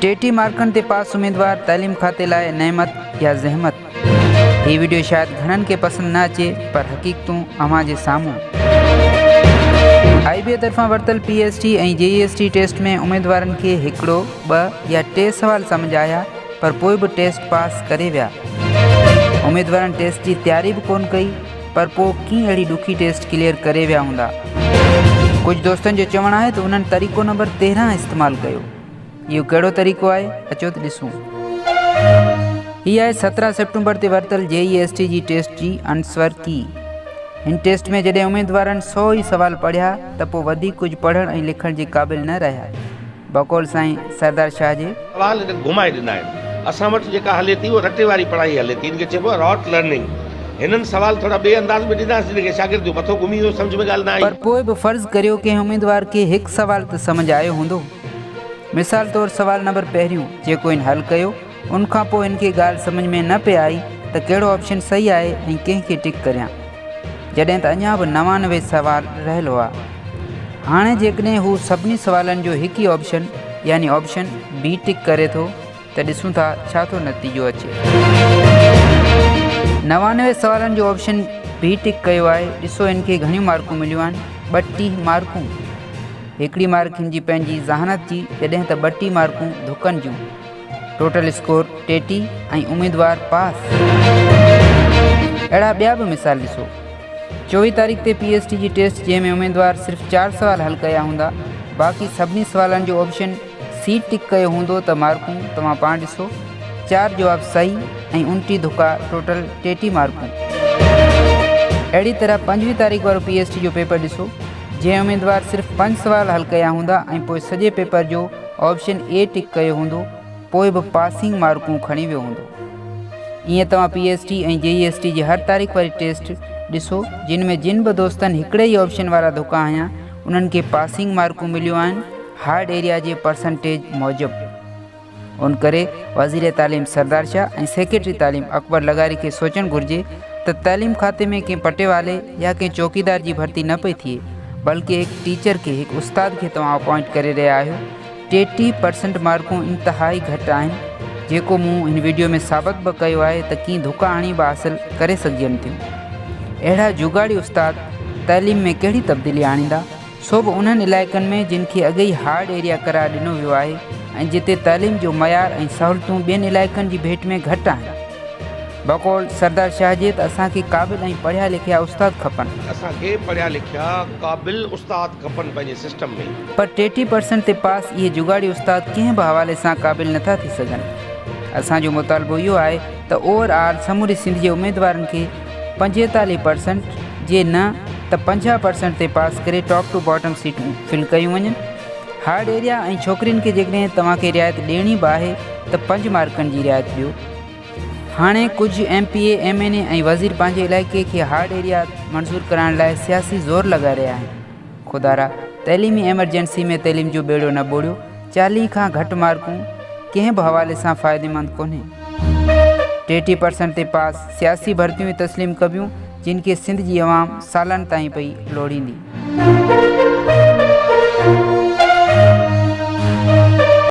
टेटी मार्कन ते पास उम्मीदवार तालीम खाते लाए नेमत या जहमत। ये वीडियो शायद घणन के पसंद न अचे पर हकीकतूं अवां जे साम्हूं। IBA तरफा वरतल PST ऐं JEST टेस्ट में उम्मीदवारन के हिकिड़ो, ॿ या टे सवाल समझ आया पर पोइ बि टेस्ट पास करे विया। उम्मीदवारन टेस्ट की तैयारी भी कोन कई पर पोइ कीअं अहिड़ी ॾुखी टेस्ट क्लियर करे विया हूंदा। कुछ दोस्तन जो चवण है तो उन्हनि तरीक़ो नंबर 13 इस्तेमाल कयो। इहो कहिड़ो तरीक़ो आहे, अचो त ॾिसूं। हीअ आहे 17 सितंबर ते वरतल JEST जी टेस्ट जी आंसर की। हिन टेस्ट में जॾहिं उम्मीदवारनि 100 ई सवाल पढ़िया त पोइ वधीक कुझु पढ़ण ऐं लिखण जे क़ाबिल न रहिया। बकौल साईं सरदार शाह जे सवाल घुमाए ॾिना आहिनि। असां वटि जेका हले थी उहा रटे वारी पढ़ाई हले थी, इनखे चइबो आहे रॉट लर्निंग। हिननि सवाल थोड़ा ॿिए अंदाज़ में ॾिनासीं जिनखे शागिर्द मथो घुमी वियो, सम्झ में ॻाल्हि न आई। पर पोइ बि फ़र्ज़ करियो कि उम्मीदवार खे हिकु सवाल त समझ आयो हूंदो। मिसाल तौरु सवाल नंबर पहिरियों जेको इन हल कयो, उनखां पोइ इनखे ॻाल्हि समझ में न पे आई त कहिड़ो ऑप्शन सही आहे ऐं कंहिंखे टिक करियां, जॾहिं त अञा बि 99 सवाल रहियल हुआ। हाणे जेकॾहिं हू सभिनी सवालनि जो हिकु ई ऑप्शन यानी ऑप्शन B टिक करे थो त ॾिसूं था छा थो नतीजो अचे। 99 सवालनि जो ऑप्शन B टिक कयो आहे। ॾिसो इनखे घणियूं मार्कूं मिलियूं आहिनि, 32 मार्कूं। हिकिड़ी मार्क हिनजी पंहिंजी ज़हानत जी, जॾहिं त 32 मार्कूं धुकनि जूं। टोटल स्कोर 33 ऐं उम्मीदवार पास। अहिड़ा ॿिया बि मिसाल ॾिसो। 24 तारीख़ ते PST जी टेस्ट जंहिंमें उम्मीदवार सिर्फ़ु 4 सवाल हल कया हूंदा, बाक़ी सभिनी सवालनि जो ऑप्शन C टिक कयो हूंदो त मार्कूं तव्हां पाण ॾिसो। 4 जवाब सही ऐं 29 धुका, टोटल 33 मार्कूं। अहिड़ी तरह 25 तारीख़ वारो PST जो पेपर ॾिसो, जंहिं उम्मीदवार सिर्फ़ु 5 सवाल हल कया हूंदा ऐं पोइ सॼे पेपर जो ऑप्शन A टिक कयो हूंदो, पोइ बि पासिंग मार्कूं खणी वियो हूंदो। ईअं तव्हां PST ऐं JEST जी हर तारीख़ वारी टेस्ट ॾिसो, जिन में जिन बि दोस्तनि हिकिड़े ई ऑप्शन वारा धोखा हयां उन्हनि खे पासिंग मार्कूं मिलियूं आहिनि हार्ड एरिया जे परसेंटेज मूजिबि। उन करे वज़ीर तालीम सरदार शाह ऐं सेक्रेटरी तालीम अकबर लगारी खे सोचणु घुरिजे त तालीम खाते में कंहिं पटे वाले या कंहिं चौकीदार जी भर्ती न पई थिए, बल्कि हिकु टीचर खे, हिकु उस्ताद खे तव्हां अपॉइंट करे रहिया आहियो। 33% मार्कूं इंतिहाई घटि आहिनि, जेको मूं हिन वीडियो में साबित बि कयो आहे त कीअं धोखा हणी बि हासिलु करे सघजनि थियूं। अहिड़ा जुगाड़ी उस्ताद तालीम में कहिड़ी तब्दीली आणींदा, सो बि उन्हनि इलाइक़नि में जिन खे अॻे ई हार्ड एरिया करार ॾिनो वियो आहे ऐं जिते तालीम जो मयार ऐं सहूलियतूं ॿियनि इलाइक़नि जी भेट में घटि आहिनि। बकौल सरदार शाह जे त असांखे क़ाबिल ऐं पढ़िया लिखिया उस्ताद खपनि। असांखे पढ़िया लिखिया क़ाबिल उस्ताद खपनि पंहिंजे सिस्टम में। पर 33% ते पास इहे जुगाड़ी उस्ताद कंहिं बि हवाले सां क़ाबिल नथा थी सघनि। असांजो मुतालबो इहो आहे त ओवरऑल समूरी सिंध जे उम्मीदवारनि खे 45% जे न त 50% ते पास करे टॉप टू बॉटम सीटूं फिल कयूं वञनि। हार्ड एरिया ऐं छोकिरियुनि खे जेकॾहिं तव्हांखे रिआयत ॾियणी बि आहे त 5 मार्कनि जी रिआयत ॾियो। हाणे कुझु MPA MNA ऐं वज़ीर पंहिंजे इलाइक़े खे हार्ड एरिया मंज़ूर कराइण लाइ सियासी ज़ोर लॻाए रहिया आहिनि। खुदारा तइलीमी एमरजेंसी में तइलीम जो बेड़ो न ॿोड़ियो। 40 खां घटि मार्कूं कंहिं बि हवाले सां फ़ाइदेमंद कोन्हे। 33% ते पास सियासी भर्तियूं तस्लीम कबियूं, जिन खे सिंध जी अवाम सालनि ताईं पई लोड़ींदी।